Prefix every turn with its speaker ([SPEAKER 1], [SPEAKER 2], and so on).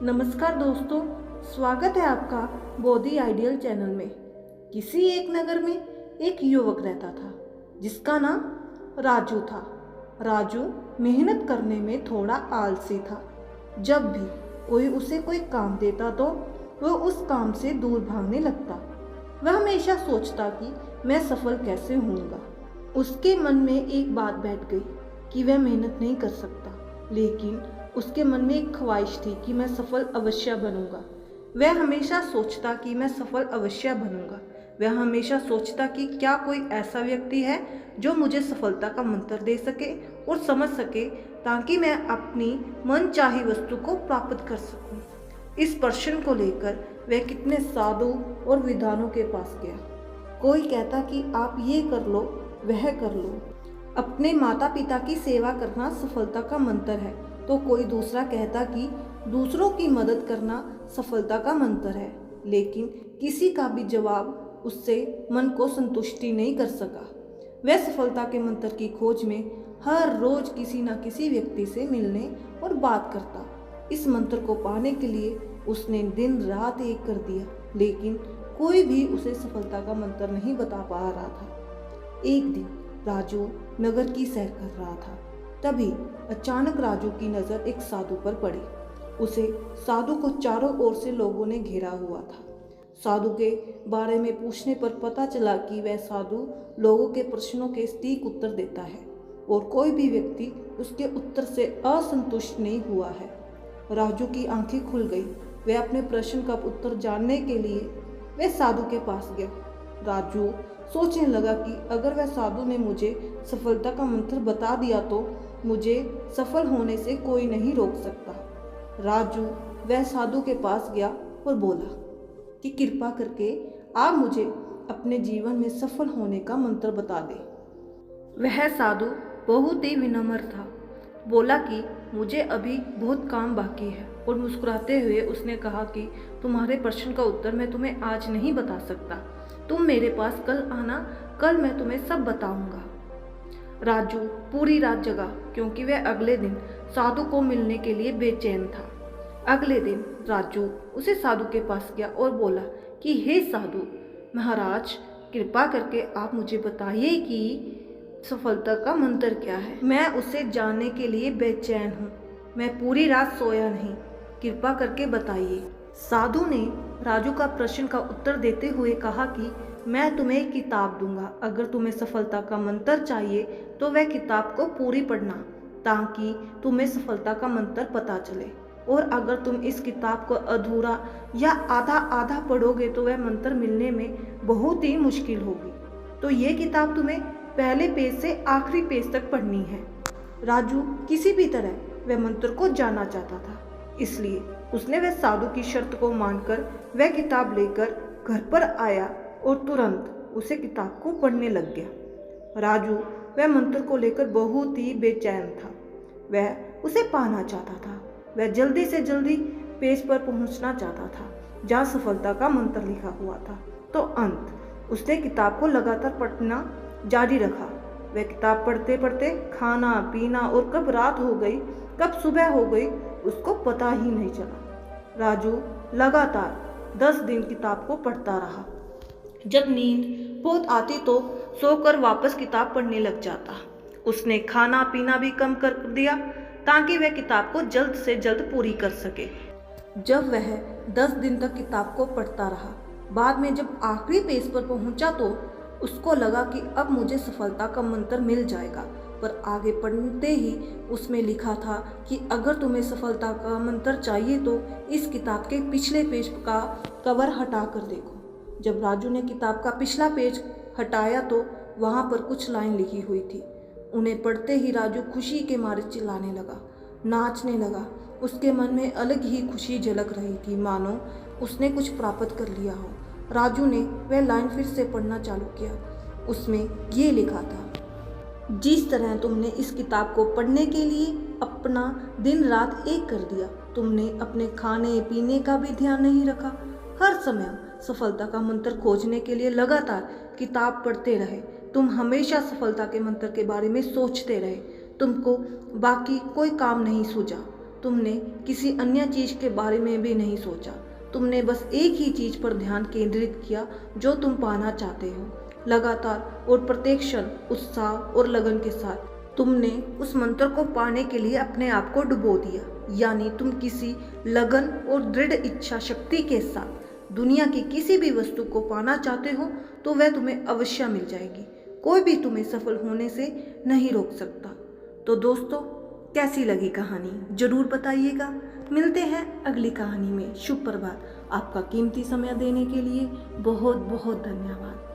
[SPEAKER 1] नमस्कार दोस्तों, स्वागत है आपका बोधी आइडियल चैनल में। किसी एक नगर में एक युवक रहता था जिसका नाम राजू था। राजू मेहनत करने में थोड़ा आलसी था। जब भी कोई उसे कोई काम देता तो वह उस काम से दूर भागने लगता। वह हमेशा सोचता कि मैं सफल कैसे होऊंगा। उसके मन में एक बात बैठ गई कि वह मेहनत नहीं कर सकता, लेकिन उसके मन में एक ख्वाहिश थी कि मैं सफल अवश्य बनूंगा। वह हमेशा सोचता कि मैं सफल अवश्य बनूंगा। वह हमेशा सोचता कि क्या कोई ऐसा व्यक्ति है जो मुझे सफलता का मंत्र दे सके और समझ सके, ताकि मैं अपनी मनचाही वस्तु को प्राप्त कर सकूं। इस प्रश्न को लेकर वह कितने साधु और विद्वानों के पास गया। कोई कहता कि आप ये कर लो, वह कर लो, अपने माता पिता की सेवा करना सफलता का मंत्र है, तो कोई दूसरा कहता कि दूसरों की मदद करना सफलता का मंत्र है। लेकिन किसी का भी जवाब उससे मन को संतुष्टि नहीं कर सका। वह सफलता के मंत्र की खोज में हर रोज किसी न किसी व्यक्ति से मिलने और बात करता। इस मंत्र को पाने के लिए उसने दिन रात एक कर दिया, लेकिन कोई भी उसे सफलता का मंत्र नहीं बता पा रहा था। एक दिन राजू नगर की सैर कर रहा था। तभी अचानक राजू की नज़र एक साधु पर पड़ी। उसे साधु को चारों ओर से लोगों ने घेरा हुआ था। साधु के बारे में पूछने पर पता चला कि वह साधु लोगों के प्रश्नों के सटीक उत्तर देता है और कोई भी व्यक्ति उसके उत्तर से असंतुष्ट नहीं हुआ है। राजू की आंखें खुल गई। वह अपने प्रश्न का उत्तर जानने के लिए वह साधु के पास गया। राजू सोचने लगा कि अगर वह साधु ने मुझे सफलता का मंत्र बता दिया तो मुझे सफल होने से कोई नहीं रोक सकता। राजू वह साधु के पास गया और बोला कि कृपा करके आप मुझे अपने जीवन में सफल होने का मंत्र बता दें। वह साधु बहुत ही विनम्र था। बोला कि मुझे अभी बहुत काम बाकी है, और मुस्कुराते हुए उसने कहा कि तुम्हारे प्रश्न का उत्तर मैं तुम्हें आज नहीं बता सकता। तुम मेरे पास कल आना, कल मैं तुम्हें सब बताऊंगा। राजू पूरी रात जगा, क्योंकि वह अगले दिन साधु को मिलने के लिए बेचैन था। अगले दिन राजू उसे साधु के पास गया और बोला कि हे साधु महाराज, कृपा करके आप मुझे बताइए कि सफलता का मंत्र क्या है। मैं उसे जानने के लिए बेचैन हूँ। मैं पूरी रात सोया नहीं, कृपा करके बताइए। साधु ने राजू का प्रश्न का उत्तर देते हुए कहा कि मैं तुम्हें एक किताब दूंगा। अगर तुम्हें सफलता का मंत्र चाहिए तो वह किताब को पूरी पढ़ना, ताकि तुम्हें सफलता का मंत्र पता चले। और अगर तुम इस किताब को अधूरा या आधा आधा पढ़ोगे तो वह मंत्र मिलने में बहुत ही मुश्किल होगी। तो ये किताब तुम्हें पहले पेज से आखिरी पेज तक पढ़नी है। राजू किसी भी तरह वह मंत्र को जानना चाहता था, इसलिए उसने वह साधु की शर्त को मानकर वह किताब लेकर घर पर आया और तुरंत उसे किताब को पढ़ने लग गया। राजू वह मंत्र को लेकर बहुत ही बेचैन था। वह उसे पाना चाहता था। वह जल्दी से जल्दी पेज पर पहुंचना चाहता था जहां सफलता का मंत्र लिखा हुआ था। तो अंत उसने किताब को लगातार पढ़ना जारी रखा। वह किताब पढ़ते पढ़ते खाना पीना और कब रात हो गई कब सुबह हो गई उसको पता ही नहीं चला। राजू लगातार 10 दिन किताब को पढ़ता रहा। जब नींद बहुत आती तो सोकर वापस किताब पढ़ने लग जाता। उसने खाना पीना भी कम कर दिया ताकि वह किताब को जल्द से जल्द पूरी कर सके। जब वह 10 दिन तक किताब को पढ़ता रहा, बाद में जब आखिरी पेज पर पहुंचा तो उसको लगा कि अब मुझे सफलता का मंत्र मिल जाएगा। पर आगे पढ़ते ही उसमें लिखा था कि अगर तुम्हें सफलता का मंत्र चाहिए तो इस किताब के पिछले पेज का कवर हटा कर देखो। जब राजू ने किताब का पिछला पेज हटाया तो वहाँ पर कुछ लाइन लिखी हुई थी। उन्हें पढ़ते ही राजू खुशी के मारे चिल्लाने लगा, नाचने लगा। उसके मन में अलग ही खुशी झलक रही थी, मानो उसने कुछ प्राप्त कर लिया हो। राजू ने वह लाइन फिर से पढ़ना चालू किया। उसमें ये लिखा था, जिस तरह तुमने इस किताब को पढ़ने के लिए अपना दिन रात एक कर दिया, तुमने अपने खाने पीने का भी ध्यान नहीं रखा। हर समय सफलता का मंत्र खोजने के लिए लगातार किताब पढ़ते रहे। तुम हमेशा सफलता के मंत्र के बारे में सोचते रहे। तुमको बाकी कोई काम नहीं सूझा। तुमने किसी अन्य चीज़ के बारे में भी नहीं सोचा। तुमने बस एक ही चीज़ पर ध्यान केंद्रित किया जो तुम पाना चाहते हो। लगातार और प्रत्येक क्षण उत्साह और लगन के साथ तुमने उस मंत्र को पाने के लिए अपने आप को डुबो दिया। यानी तुम किसी लगन और दृढ़ इच्छा शक्ति के साथ दुनिया की किसी भी वस्तु को पाना चाहते हो तो वह तुम्हें अवश्य मिल जाएगी। कोई भी तुम्हें सफल होने से नहीं रोक सकता। तो दोस्तों, कैसी लगी कहानी जरूर बताइएगा। मिलते हैं अगली कहानी में। शुभ प्रभात। आपका कीमती समय देने के लिए बहुत बहुत धन्यवाद।